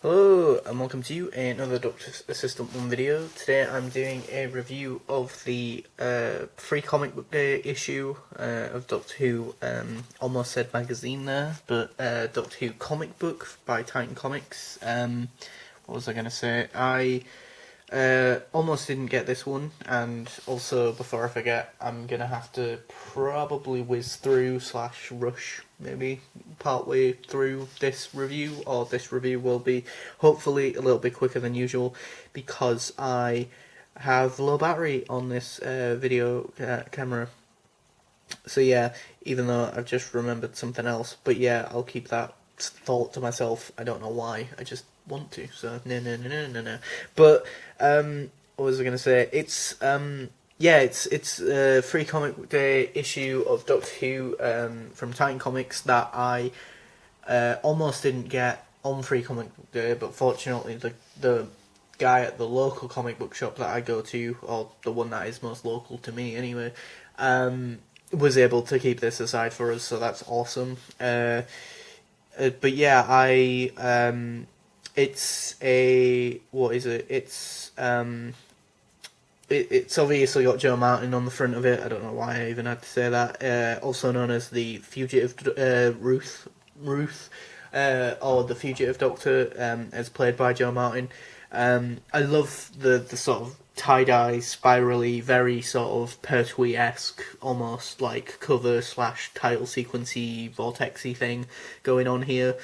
Hello and welcome to another Doctor Assistant 1 video. Today I'm doing a review of the free comic book day issue of Doctor Who, almost said magazine there, but Doctor Who comic book by Titan Comics. What was I going to say? I almost didn't get this one, and also before I forget, I'm gonna have to probably whiz through / rush maybe partway through this review, or this review will be hopefully a little bit quicker than usual because I have low battery on this video camera. So yeah, even though I've just remembered something else, but yeah, I'll keep that thought to myself. I don't know why, I just want to, so no. But what was I gonna say? It's it's a free comic day issue of Doctor Who from Titan Comics that I almost didn't get on free comic book day, but fortunately the guy at the local comic book shop that I go to, or the one that is most local to me anyway, was able to keep this aside for us, so that's awesome. But yeah, it's a, what is it? It's obviously got Joe Martin on the front of it. I don't know why I even had to say that. Also known as the Fugitive Ruth, or the Fugitive Doctor, as played by Joe Martin. I love the sort of tie-dye, spirally, very sort of Pertwee-esque, almost like cover / title sequency, vortexy thing going on here.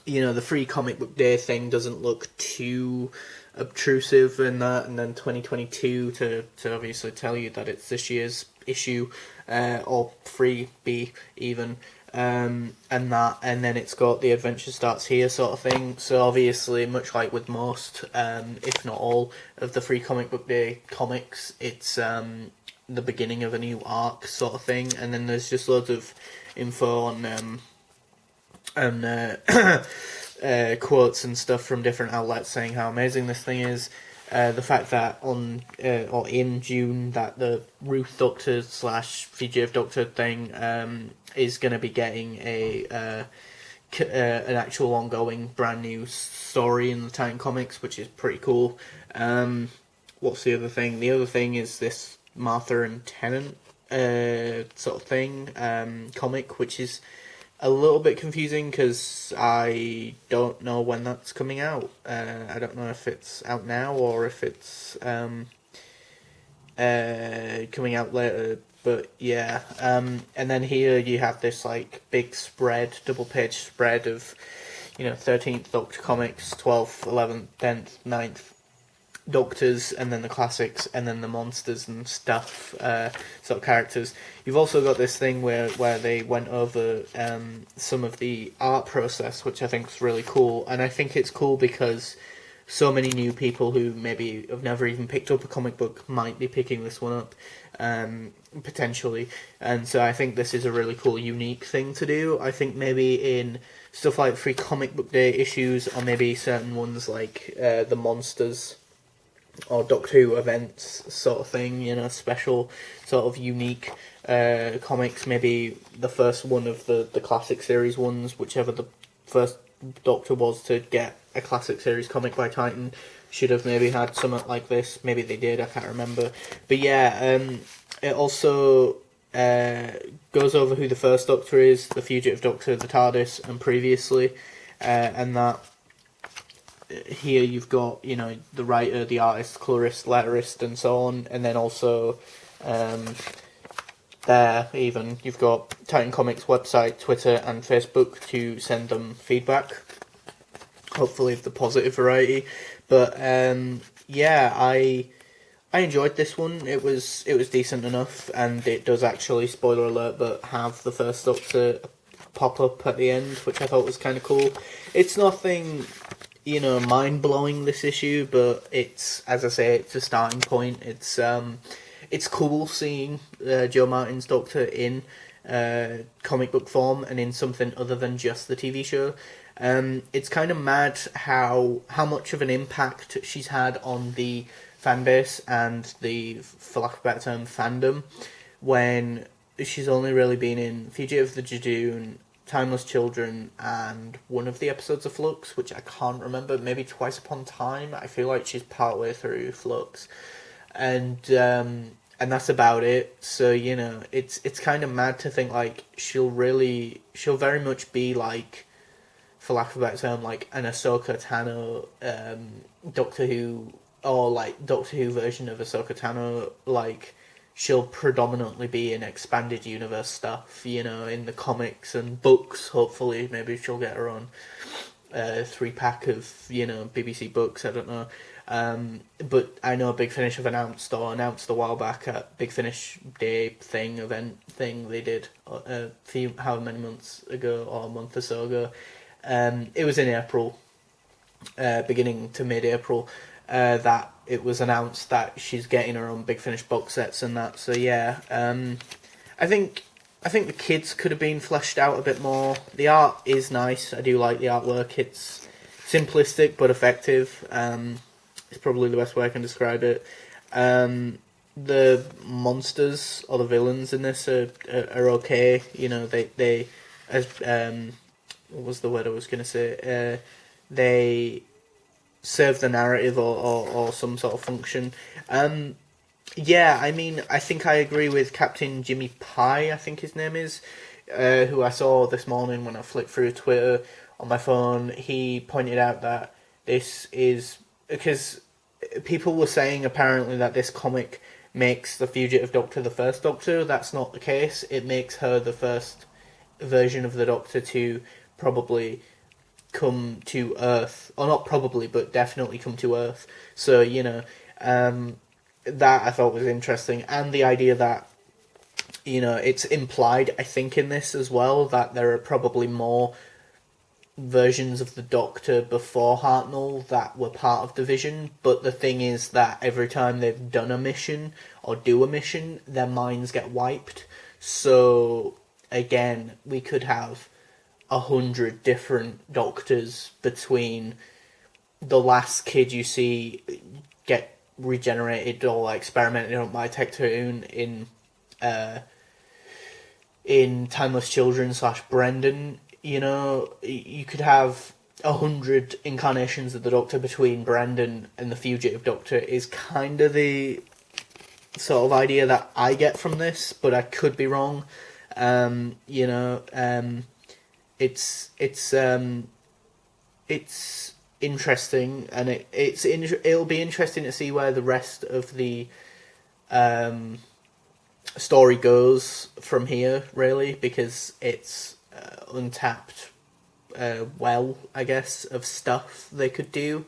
The free comic book day thing doesn't look too obtrusive in that, and then 2022 to obviously tell you that it's this year's issue, or freebie even, and then it's got the adventure starts here sort of thing. So obviously, much like with most, if not all, of the free comic book day comics, it's the beginning of a new arc sort of thing, and then there's just loads of info on quotes and stuff from different outlets saying how amazing this thing is. The fact that or in June that the Ruth Doctor / Fugitive Doctor thing is going to be getting an actual ongoing brand new story in the Titan Comics, which is pretty cool. What's the other thing? The other thing is this Martha and Tennant sort of thing comic, which is a little bit confusing because I don't know when that's coming out. I don't know if it's out now or if it's coming out later. But yeah, and then here you have this like big spread, double page spread of 13th Doctor comics, 12th, 11th, 10th, 9th Doctors, and then the classics, and then the monsters and stuff, sort of characters. You've also got this thing where they went over some of the art process, which I think is really cool, and I think it's cool because so many new people who maybe have never even picked up a comic book might be picking this one up, potentially, and so I think this is a really cool, unique thing to do. I think maybe in stuff like free comic book day issues, or maybe certain ones like the monsters or Doctor Who events sort of thing, special sort of unique comics, maybe the first one of the classic series ones, whichever the first Doctor was to get a classic series comic by Titan, should have maybe had something like this. Maybe they did, I can't remember. But yeah, it also goes over who the first Doctor is, the Fugitive Doctor, the TARDIS, and previously, and that here you've got, the writer, the artist, colorist, letterist, and so on, and then also there even you've got Titan Comics website, Twitter, and Facebook to send them feedback, hopefully of the positive variety. But yeah, I enjoyed this one. It was decent enough, and it does actually, spoiler alert, but have the first Doctor pop up at the end, which I thought was kind of cool. It's nothing mind-blowing, this issue, but it's, as I say, it's a starting point. It's cool seeing Joe Martin's Doctor in comic book form and in something other than just the TV show. It's kind of mad how much of an impact she's had on the fan base and the, for lack of a better term, fandom, when she's only really been in Fugitive, the Jadoon, Timeless Children and one of the episodes of Flux, which I can't remember, maybe Twice Upon Time. I feel like she's partway through Flux. And that's about it. So, you know, it's kind of mad to think, like, she'll very much be like, for lack of a better term, like an Ahsoka Tano Doctor Who, or like Doctor Who version of Ahsoka Tano. Like, she'll predominantly be in expanded universe stuff, you know, in the comics and books. Hopefully, maybe she'll get her own 3-pack of, you know, BBC books. I don't know. But I know Big Finish have announced a while back at Big Finish Day event thing they did a few, however many months ago, or a month or so ago. It was in April, beginning to mid-April, that it was announced that she's getting her own Big Finish box sets and that. So yeah, I think the kids could have been fleshed out a bit more. The art is nice. I do like the artwork. It's simplistic but effective. It's probably the best way I can describe it. The monsters or the villains in this are okay. You know, they as what was the word I was going to say? They serve the narrative or some sort of function. Yeah, I mean, I think I agree with Captain Jimmy Pie, I think his name is, who I saw this morning when I flicked through Twitter on my phone. He pointed out that this is because people were saying apparently that this comic makes the Fugitive Doctor the first Doctor. That's not the case. It makes her the first version of the Doctor to probably come to Earth, or not probably, but definitely come to Earth. So, you know, that I thought was interesting, and the idea that, you know, it's implied, I think, in this as well, that there are probably more versions of the Doctor before Hartnell that were part of the Vision, but the thing is that every time they've done a mission, or do a mission, their minds get wiped. So, again, we could have 100 different Doctors between the last kid you see get regenerated or experimented on by Tecteun in Timeless Children / Brendan. You know, you could have 100 incarnations of the Doctor between Brendan and the Fugitive Doctor is kind of the sort of idea that I get from this, but I could be wrong. You know, it's interesting, and it'll be interesting to see where the rest of the story goes from here, really, because it's untapped well, I guess, of stuff they could do.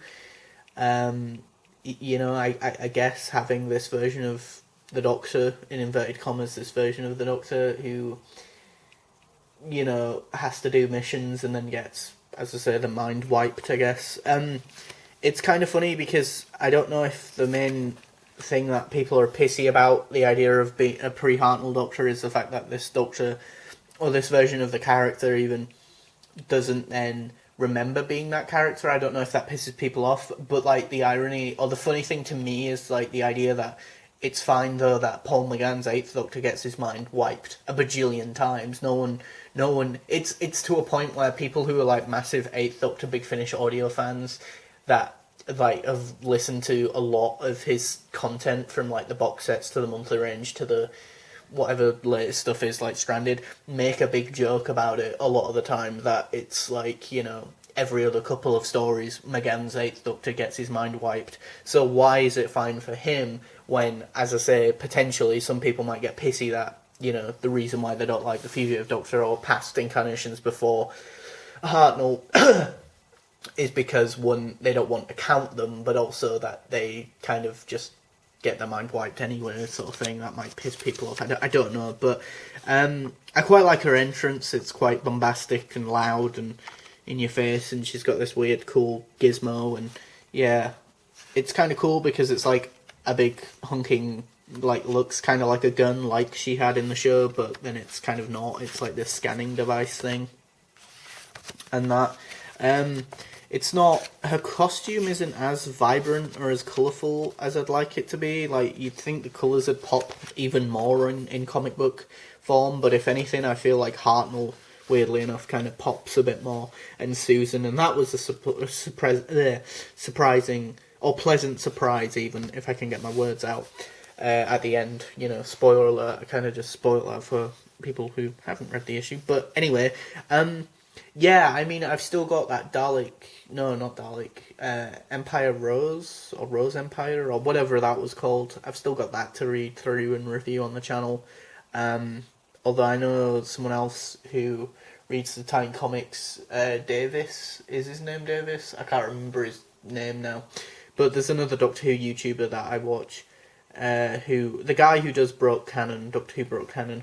You know, I guess having this version of the Doctor, in inverted commas, this version of the Doctor who, you know, has to do missions and then gets, as I say, the mind wiped, I guess. It's kind of funny because I don't know if the main thing that people are pissy about the idea of being a pre-Hartnell Doctor is the fact that this Doctor, or this version of the character even, doesn't then remember being that character. I don't know if that pisses people off, but like the irony, or the funny thing to me is like the idea that it's fine though that Paul McGann's 8th Doctor gets his mind wiped a bajillion times. No one. It's to a point where people who are like massive 8th Doctor Big Finish audio fans that like have listened to a lot of his content, from like the box sets to the monthly range to the whatever latest stuff is, like Stranded, make a big joke about it a lot of the time, that it's like, you know, every other couple of stories McGann's 8th Doctor gets his mind wiped. So why is it fine for him when, as I say, potentially some people might get pissy that, you know, the reason why they don't like the Fugitive Doctor or past incarnations before Hartnell is because, one, they don't want to count them, but also that they kind of just get their mind wiped anyway, sort of thing. That might piss people off. I don't know, but I quite like her entrance. It's quite bombastic and loud and in your face, and she's got this weird, cool gizmo, and yeah, it's kind of cool because it's like a big hunking, like, looks kind of like a gun, like she had in the show, but then it's kind of not. It's like this scanning device thing, and that. It's not, her costume isn't as vibrant or as colourful as I'd like it to be. Like, you'd think the colours would pop even more in comic book form, but if anything, I feel like Hartnell weirdly enough, kind of pops a bit more, and Susan, and that was a surprising or pleasant surprise, even if I can get my words out. At the end, spoiler alert. I kind of just spoiled that for people who haven't read the issue. But anyway, yeah, I mean, I've still got that Dalek. No, not Dalek. Empire Rose or Rose Empire or whatever that was called. I've still got that to read through and review on the channel. Although I know someone else who reads the Titan Comics, Davis, is his name Davis? I can't remember his name now. But there's another Doctor Who YouTuber that I watch, the guy who does Broke Canon, Doctor Who Broke Canon,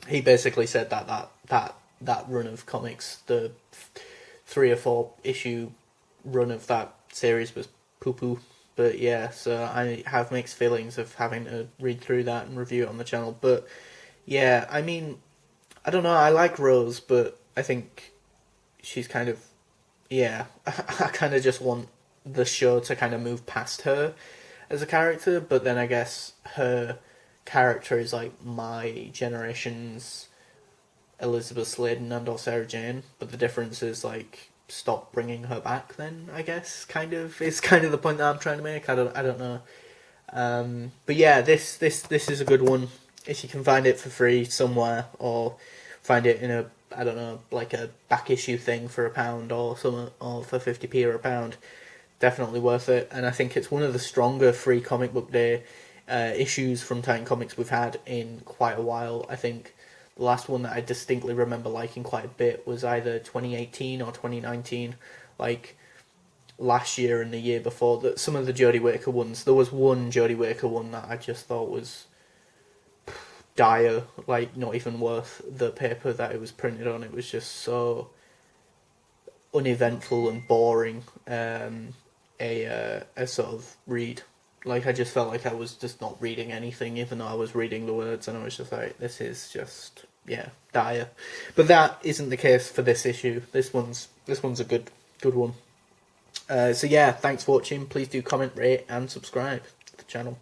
he basically said that run of comics, the 3 or 4 issue run of that series was poo-poo. But yeah, so I have mixed feelings of having to read through that and review it on the channel. But yeah, I mean, I don't know, I like Rose, but I think she's kind of, yeah, I kind of just want the show to kind of move past her as a character, but then I guess her character is like my generation's Elizabeth Sladen and or Sarah Jane, but the difference is like stop bringing her back then, I guess, kind of is kind of the point that I'm trying to make. I don't know. But yeah, this is a good one. If you can find it for free somewhere, or find it in a, I don't know, like a back issue thing for £1 or something, or for 50p or £1, definitely worth it. And I think it's one of the stronger free comic book day issues from Titan Comics we've had in quite a while. I think the last one that I distinctly remember liking quite a bit was either 2018 or 2019, like last year and the year before. That some of the Jodie Whittaker ones, there was one Jodie Whittaker one that I just thought was dire, like not even worth the paper that it was printed on. It was just so uneventful and boring, a sort of read. Like, I just felt like I was just not reading anything, even though I was reading the words, and I was just like, this is just, yeah, dire. But that isn't the case for this issue. This one's a good one. So yeah, thanks for watching. Please do comment, rate, and subscribe to the channel.